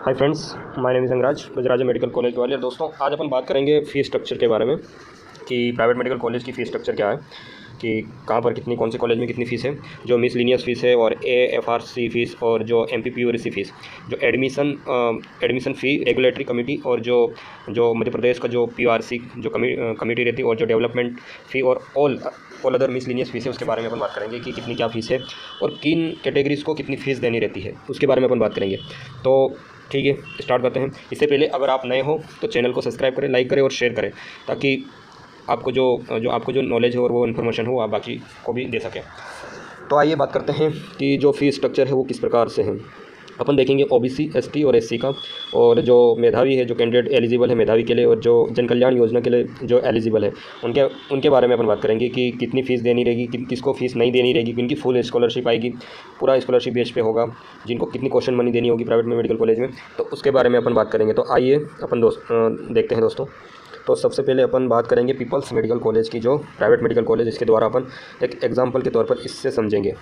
Hi friends, my name is Angraj, Gajraja medical college Gwalior. दोस्तों, आज अपन बात करेंगे फ़ीस स्ट्रक्चर के बारे में कि प्राइवेट मेडिकल कॉलेज की फ़ीस स्ट्रक्चर क्या है, कि कहाँ पर कितनी, कौन से कॉलेज में कितनी फ़ीस है, जो मिसलिनियस फ़ीस है और AFRC फ़ीस और जो MPPURC फ़ीस, जो एडमिशन फ़ी रेगुलेटरी कमेटी और जो जो मध्य प्रदेश का जो PRC जो कमेटी रहती है और जो डेवलपमेंट फ़ी और ऑल अदर मिसलिनियस फ़ीस है, उसके बारे में अपन बात करेंगे कि कितनी क्या फ़ीस है और किन कैटेगरीज़ को कितनी फ़ीस देनी रहती है, उसके बारे में अपन बात करेंगे। तो ठीक है, स्टार्ट करते हैं। इससे पहले अगर आप नए हो तो चैनल को सब्सक्राइब करें, लाइक करें और शेयर करें, ताकि आपको आपको जो नॉलेज है और वो इन्फॉर्मेशन हो आप बाकी को भी दे सकें। तो आइए बात करते हैं कि जो फ़ीस स्ट्रक्चर है वो किस प्रकार से है। अपन देखेंगे OBC, ST और SC का, और जो मेधावी है, जो कैंडिडेट एलिजिबल है मेधावी के लिए, और जो जन कल्याण योजना के लिए जो एलिजिबल है उनके बारे में अपन बात करेंगे कि कितनी फ़ीस देनी रहेगी, किसको फ़ीस नहीं देनी रहेगी, किनकी फुल स्कॉलरशिप आएगी, पूरा स्कॉलरशिप बेस पे होगा, जिनको कितनी क्वेश्चन मनी देनी होगी प्राइवेट में मेडिकल कॉलेज में, तो उसके बारे में अपन बात करेंगे। तो आइए अपन देखते हैं दोस्तों। तो सबसे पहले अपन बात करेंगे पीपल्स मेडिकल कॉलेज की, जो प्राइवेट मेडिकल कॉलेज, इसके द्वारा अपन एक एग्जाम्पल के तौर पर इससे समझेंगे।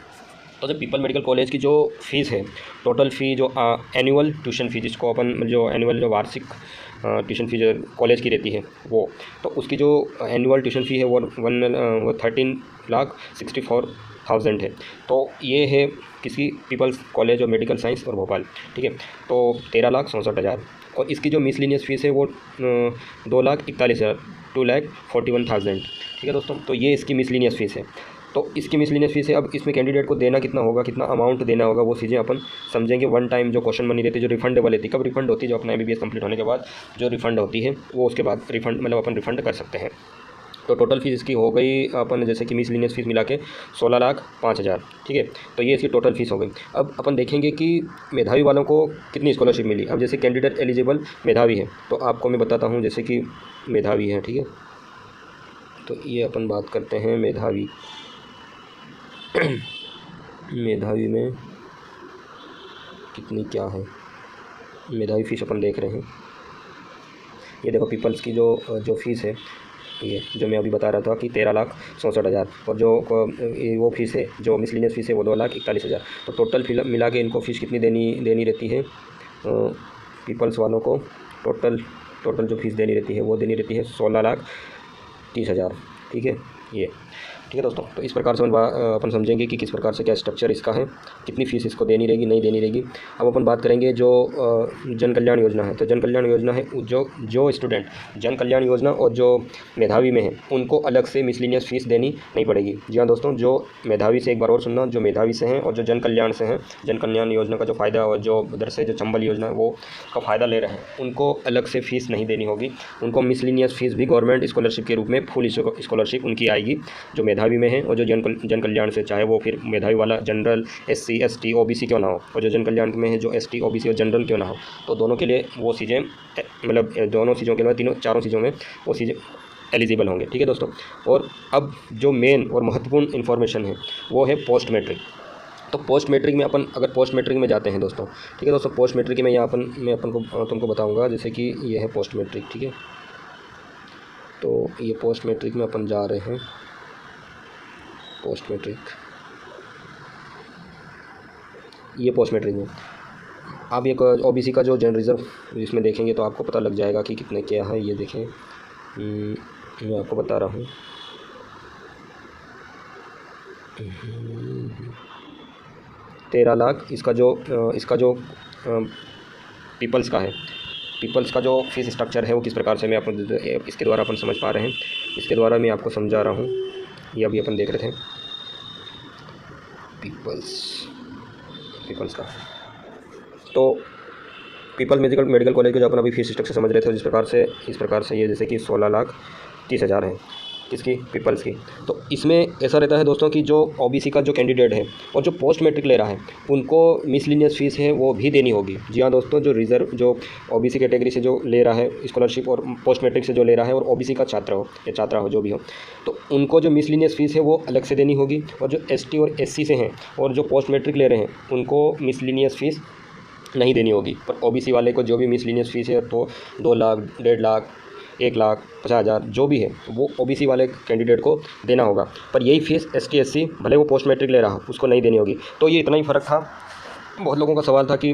तो जो पीपल मेडिकल कॉलेज की जो फ़ीस है, टोटल फ़ी जो एनुअल ट्यूशन फ़ी, जिसको अपन जो एनुअल जो वार्षिक ट्यूशन फ़ी जो कॉलेज की रहती है वो, तो उसकी जो एनुअल ट्यूशन फ़ी है वो 13,64,000 है। तो ये है किसी peoples college of medical science और भोपाल, ठीक है। तो 13,64,000, और इसकी जो मिसलिनियस फ़ीस है वो 2,41,000, 2,41,000, ठीक है दोस्तों। तो ये इसकी मिसलिनियस फ़ीस है। तो इसकी मिसलिनियस फ़ीस है। अब इसमें कैंडिडेट को देना कितना होगा, कितना अमाउंट देना होगा, वो चीज़ें अपन समझेंगे। वन टाइम जो क्वेश्चन मनी रहती है, जो रिफंडेबल रहती है, कब रिफंड होती है, जो अपना MBBS कंप्लीट होने के बाद जो रिफंड होती है, वो उसके बाद रिफंड मतलब अपन रिफंड कर सकते हैं। तो टोटल फ़ीस इसकी हो गई अपन, जैसे कि मिसलिनियस फ़ीस मिला के 16,05,000, ठीक है। तो ये इसकी टोटल फ़ीस हो गई। अब अपन देखेंगे कि मेधावी वालों को कितनी स्कॉलरशिप मिली। अब जैसे कैंडिडेट एलिजिबल मेधावी है, तो आपको मैं बताता हूँ, जैसे कि मेधावी है, ठीक है। तो ये अपन बात करते हैं मेधावी मेधावी में कितनी क्या है, मेधावी फ़ीस अपन देख रहे हैं। ये देखो, पीपल्स की जो फ़ीस है, ये जो मैं अभी बता रहा था कि 13,64,000, और जो वो फ़ीस है, जो मिसलिनियस फ़ीस है, वो 2,41,000। तो टोटल मिला के इनको फ़ीस कितनी देनी रहती है पीपल्स वालों को। टोटल जो फ़ीस देनी रहती है वो देनी रहती है 16,30,000, ठीक है। ये ठीक है दोस्तों। तो इस प्रकार से अपन समझेंगे कि किस प्रकार से क्या स्ट्रक्चर इसका है, कितनी फ़ीस इसको देनी रहेगी, नहीं देनी रहेगी। अब अपन बात करेंगे जो जन कल्याण योजना है। तो जन कल्याण योजना है, जो स्टूडेंट जन कल्याण योजना और जो मेधावी में है, उनको अलग से मिसलिनियस फ़ीस देनी नहीं पड़ेगी। जी हाँ दोस्तों, जो मेधावी से, एक बार और सुनना, जो मेधावी से हैं और जो जन कल्याण से हैं, जन कल्याण योजना का जो फ़ायदा, और जो उधर से जो चंबल योजना है वो का फ़ायदा ले रहे हैं, उनको अलग से फ़ीस नहीं देनी होगी। उनको मिसलिनियस फ़ीस भी गवर्नमेंट स्कॉलरशिप के रूप में फुल स्कॉलरशिप उनकी आएगी, जो मेधावी में है और जो जन कल्याण से, चाहे वो फिर मेधावी वाला जनरल, SC, ST, OBC क्यों ना हो, और जो जन कल्याण में है जो ST, OBC और जनरल क्यों ना हो, तो दोनों के लिए वो चीज़ें, मतलब दोनों चीज़ों के लिए, चारों चीज़ों में वो चीज़ें एलिजिबल होंगे, ठीक है दोस्तों। और अब जो मेन और महत्वपूर्ण इन्फॉर्मेशन है वो है पोस्ट मैट्रिक। तो पोस्ट मैट्रिक में अपन, अगर पोस्ट मैट्रिक में जाते हैं दोस्तों, ठीक है दोस्तों, पोस्ट मैट्रिक में यहाँ मैं अपन को तुमको बताऊँगा, जैसे कि ये है पोस्ट मैट्रिक, ठीक है। तो ये पोस्ट मैट्रिक में अपन जा रहे हैं। पोस्ट मैट्रिक, ये पोस्ट मैट्रिक में आप ये OBC का जो जनरल रिजर्व इसमें देखेंगे तो आपको पता लग जाएगा कि कितने क्या है। ये देखें, मैं आपको बता रहा हूँ, 13 लाख इसका जो पीपल्स का है। पीपल्स का जो फीस स्ट्रक्चर है वो किस प्रकार से, मैं आपको इसके द्वारा अपन समझ पा रहे हैं, इसके द्वारा मैं आपको समझा रहा हूँ। ये अभी अपन देख रहे थे पीपल्स का। तो पीपल मेडिकल कॉलेज के जो अपन अभी फीस स्ट्रक्चर समझ रहे थे, इस प्रकार से ये, जैसे कि 16,30,000 है किसकी, पीपल्स की। तो इसमें ऐसा रहता है दोस्तों कि जो OBC का जो कैंडिडेट है और जो पोस्ट मैट्रिक ले रहा है, उनको मिसलिनियस फ़ीस है वो भी देनी होगी। जी हाँ दोस्तों, जो OBC कैटेगरी से जो ले रहा है स्कॉलरशिप, और पोस्ट मैट्रिक से जो ले रहा है, और OBC का छात्र हो या छात्रा हो, जो भी हो, तो उनको जो मिसलिनियस फ़ीस है वो अलग से देनी होगी। और जो ST और SC से हैं और जो पोस्ट मैट्रिक ले रहे हैं, उनको मिसलिनियस फ़ीस नहीं देनी होगी। पर OBC वाले को जो भी मिसलिनियस फ़ीस है, तो 2 लाख, 1.5 लाख, 1,50,000 जो भी है, वो OBC वाले कैंडिडेट को देना होगा। पर यही फीस ST SC भले वो पोस्ट मैट्रिक ले रहा, उसको नहीं देनी होगी। तो ये इतना ही फ़र्क था। बहुत लोगों का सवाल था कि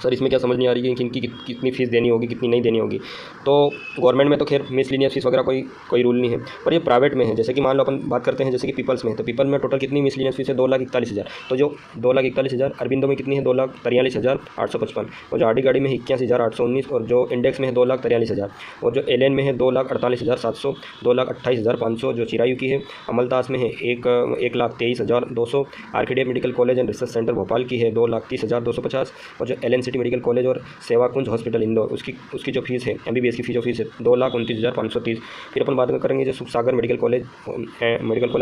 सर इसमें क्या समझ नहीं आ रही है कि इनकी कितनी फ़ीस देनी होगी, कितनी नहीं देनी होगी। तो गवर्नमेंट में तो खैर मिसलिनियस फ़ीस वगैरह कोई रूल नहीं है, पर ये प्राइवेट में है। जैसे कि मान लो अपन बात करते हैं जैसे कि पीपल्स में है, तो पीपल में टोटल कितनी मिसलिनियस फ़ीस है, 2,41,000। तो जो 2,41,000 अरबिंदो में कितनी है, 2,43,855। और जो आरडी गाड़ी में है 81,819, और जो इंडेक्स में है 2,43,000, और जो एलएन में है 2,48,700, 2,28,500 जो चिरायु की है। अमलतास में है 1,23,200। आर्किडेप medical college and research centre Bhopal की है 2,30,250। और जो एलन सिटी मेडिकल कॉलेज और सेवाकुंज हॉस्पिटल इंदौर उसकी जो फीस है एमबीबीएस की जो फीस है 2,29,530। फिर अपन बात करेंगे जो सुखसागर मेडिकल कॉलेज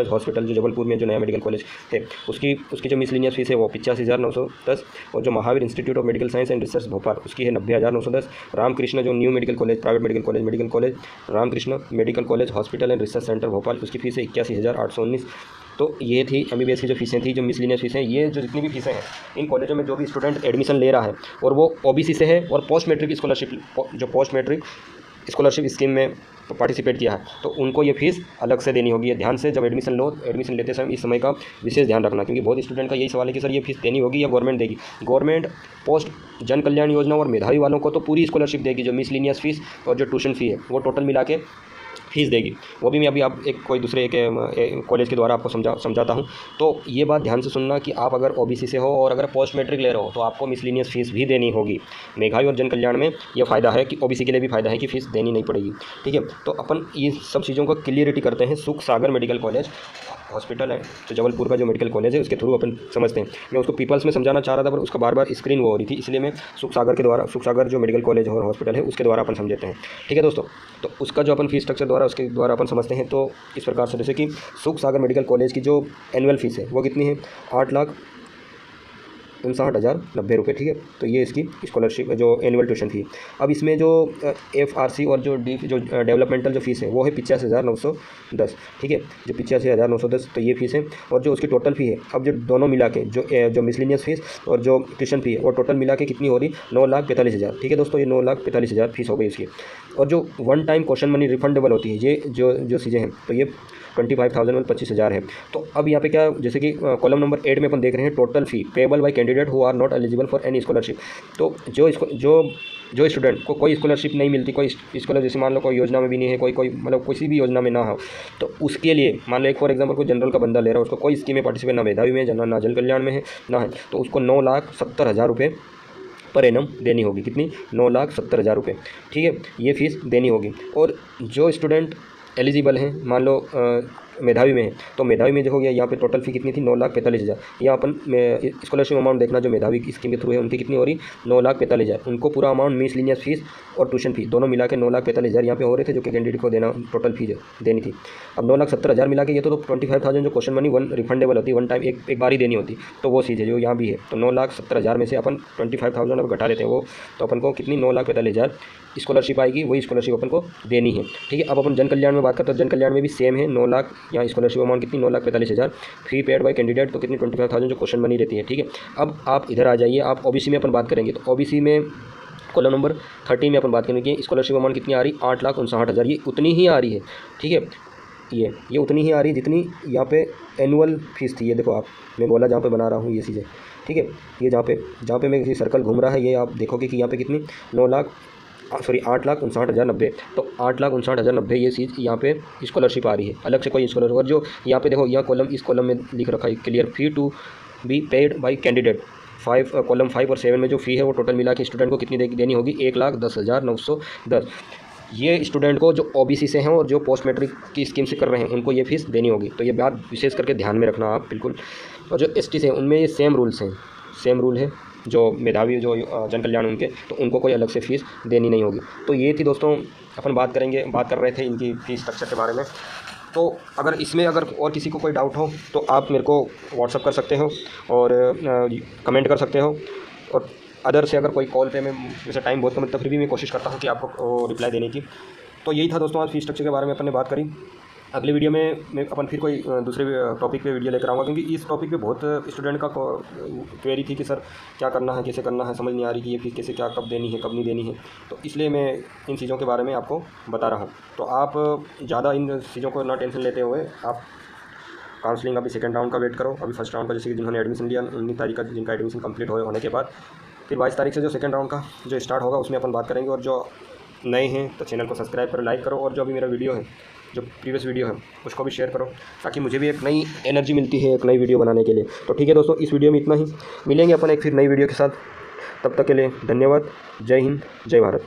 हॉस्पिटल जो जबलपुर में जो नया मेडिकल कॉलेज है उसकी जो मिसलिनियस फीस है वो 85,910। और जो Mahavir institute of medical science and research Bhopal उसकी है 90,910। रामकृष्ण जो new medical college private medical college Ramakrishna medical college hospital and research centre Bhopal उसकी फीस है 81,819। तो ये थी एमबीबीएस की जो फीसें थी, जो मिसलिनियस फीसें। ये जो जितनी भी फीसें हैं इन कॉलेजों में जो भी स्टूडेंट एडमिशन ले रहा है और वो ओबीसी से है और पोस्ट मैट्रिक स्कॉलरशिप स्कीम में पार्टिसिपेट किया है, तो उनको ये फीस अलग से देनी होगी। ये ध्यान से जब एडमिशन लेते समय इस समय का विशेष ध्यान रखना, क्योंकि बहुत स्टूडेंट का यही सवाल है कि सर ये फीस देनी होगी या गवर्नमेंट देगी। गवर्नमेंट पोस्ट जन कल्याण योजना और मेधावी वालों को तो पूरी स्कॉलरशिप देगी, जो मिसलिनियस फीस और जो ट्यूशन फ़ी है वो टोटल मिला के फीस देगी। वो भी मैं अभी आप कोई दूसरे कॉलेज के द्वारा आपको समझाता हूँ। तो ये बात ध्यान से सुनना कि आप अगर ओबीसी से हो और अगर पोस्ट मैट्रिक ले रहे हो तो आपको मिसलिनियस फीस भी देनी होगी। मेधावी और जन कल्याण में यह फ़ायदा है कि ओबीसी के लिए भी फ़ायदा है कि फ़ीस देनी नहीं पड़ेगी। ठीक है, तो अपन ये सब चीज़ों का क्लियरिटी करते हैं। सुखसागर मेडिकल कॉलेज हॉस्पिटल है तो जबलपुर का जो मेडिकल कॉलेज है उसके थ्रू अपन समझते हैं। मैं उसको पीपल्स में समझाना चाह रहा था पर उसका बार बार स्क्रीन वो हो रही थी, इसलिए मैं सुखसागर जो मेडिकल कॉलेज और हॉस्पिटल है उसके द्वारा अपन समझते हैं। ठीक है दोस्तों, तो उसका जो अपन फीस स्ट्रक्चर उसके द्वारा अपन समझते हैं। तो इस प्रकार से जैसे कि सुखसागर मेडिकल कॉलेज की जो एनुअल फीस है वो कितनी है, 8,59,090 रुपये। ठीक है, तो ये इसकी स्कॉलरशिप जो एनुअल ट्यूशन फी। अब इसमें जो एफआरसी और जो डेवलपमेंटल जो फीस है वो है 85,910। ठीक है, जो 85,910 तो ये फीस है। और जो उसकी टोटल फ़ी है, अब जो दोनों मिला के जो मिसलिनियस फीस और जो ट्यूशन फ़ी है वो टोटल मिला के कितनी हो रही, 9,45,000। ठीक है दोस्तों, ये 9,45,000 फीस हो गई इसकी। और जो one time question money refundable होती है, ये जो चीज़ें हैं तो ये 25,000 और 25,000 है। तो अब यहाँ पे क्या, जैसे कि कॉलम नंबर 8 में अपन देख रहे हैं total fee payable by candidate who are not eligible for any scholarship. तो जो स्टूडेंट को कोई स्कॉलरशिप नहीं मिलती, कोई स्कॉलर जैसे मान लो कोई योजना में भी नहीं है, कोई मतलब किसी भी योजना में ना हो, तो उसके लिए मान लो एक फॉर एग्जांपल कोई जनरल का बंदा ले रहा है, उसको कोई स्कीम में पार्टिसिपेट ना मेधावी में ना जन कल्याण में है ना है, तो उसको 9,70,000 रुपये पर एनम देनी होगी। कितनी, 9,70,000 रुपये। ठीक है, ये फ़ीस देनी होगी। और जो स्टूडेंट एलिजिबल हैं, मान लो मेधावी में है, तो मेधावी में जो हो गया यहाँ पे टोटल फ़ी कितनी थी, 9,45,000। यहाँ अपन स्कॉलरशिप अमाउंट देखना जो मेधावी की स्कीम के थ्रू है उनकी कितनी हो रही, 9,45,000। उनको पूरा अमाउंट मिसलिनियस फीस और ट्यूशन फी दोनों मिला के 9,45,000 यहाँ पे हो रहे थे, जो कि कैंडिडेट को देना टोटल फीस देनी थी। अब 9,70,000 मिला के ये तो 25,000 जो क्वेश्चन मनी रिफंडेबल होती है, वन टाइम एक बार ही देनी होती, तो वो चीज़ है जो यहाँ भी है। तो 9,70,000 में से अपन 25,000 अगर घटा लेते हैं वो, तो अपन को कितनी 9,45,000 स्कॉलरशिप आएगी, वही स्कॉलरशिप अपन को देनी है। ठीक है, अब अपन जन कल्याण में बात करते हैं, जन कल्याण में भी सेम है, 9 लाख यहाँ स्कॉलरशिप अमाउंट कितनी, 9,45,000 फी पेड बाय कैंडिडेट, तो कितनी 25,000 जो क्वेश्चन मनी रहती है। ठीक है, अब आप इधर आ जाइए, आप ओबीसी में अपन बात करेंगे, तो ओबीसी में कॉलम नंबर 13 में अपन बात करेंगे स्कॉलरशिप अमाउंट कितनी आ रही, 8,59,000। ये उतनी ही आ रही है। ठीक है, ये उतनी ही आ रही है जितनी यहाँ पे एनुअल फीस थी। ये देखो आप, मैं बोला जहाँ पे बना रहा हूँ ये चीज़ें। ठीक है, ये जहाँ पे मैं किसी सर्कल घूम रहा है, ये आप देखोगे कि यहाँ पे कितनी 8,59,090। तो 8,59,090 ये चीज़ यहाँ पे स्कॉलरशिप आ रही है, अलग से कोई स्कॉलरशिप। और जो यहाँ पे देखो, यह कॉलम इस कॉलम में लिख रखा है clear, fee to be paid by candidate 5, column 5 और 7 में जो फ़ी है वो टोटल मिला के स्टूडेंट को कितनी देनी होगी, 1,10,910। ये स्टूडेंट को जो ओबीसी से हैं और जो पोस्ट मैट्रिक की स्कीम से कर रहे हैं उनको ये फ़ीस देनी होगी। तो ये बात विशेष करके ध्यान में रखना आप बिल्कुल। और जो एसटी से हैं उनमें ये सेम रूल है जो मेधावी जो जन कल्याण उनके, तो उनको कोई अलग से फ़ीस देनी नहीं होगी। तो ये थी दोस्तों, अपन बात कर रहे थे इनकी फ़ीस स्ट्रक्चर के बारे में। तो अगर इसमें और किसी को कोई डाउट हो तो आप मेरे को व्हाट्सअप कर सकते हो और कमेंट कर सकते हो। और अदर से अगर कोई कॉल पे मैं जैसे टाइम बहुत कम है तो फिर भी मैं कोशिश करता हूँ कि आपको रिप्लाई देने की। तो यही था दोस्तों, आज फ़ीस स्ट्रक्चर के बारे में अपन ने बात करी। अगली वीडियो में मैं अपन फिर कोई दूसरे टॉपिक पे वीडियो लेकर आऊँगा, क्योंकि इस टॉपिक पे बहुत स्टूडेंट का क्वेरी थी कि सर क्या करना है, कैसे करना है, समझ नहीं आ रही कि ये फीस कैसे क्या कब देनी है कब नहीं देनी है। तो इसलिए मैं इन चीज़ों के बारे में आपको बता रहा हूँ। तो आप ज़्यादा इन चीज़ों को ना टेंशन लेते हुए आप काउंसलिंग अभी सेकंड राउंड का वेट करो। अभी फर्स्ट राउंड का जैसे कि जिन्होंने एडमिशन लिया 19 तारीख का, जिनका एडमिशन कंप्लीट होने के बाद फिर 22 तारीख से जो सेकंड राउंड का जो स्टार्ट होगा उसमें अपन बात करेंगे। और जो नए हैं तो चैनल को सब्सक्राइब करो, लाइक करो, और जो अभी मेरा वीडियो है, जो प्रीवियस वीडियो है, उसको भी शेयर करो, ताकि मुझे भी एक नई एनर्जी मिलती है एक नई वीडियो बनाने के लिए। तो ठीक है दोस्तों, इस वीडियो में इतना ही। मिलेंगे अपन एक फिर नई वीडियो के साथ, तब तक के लिए धन्यवाद। जय हिंद, जय भारत।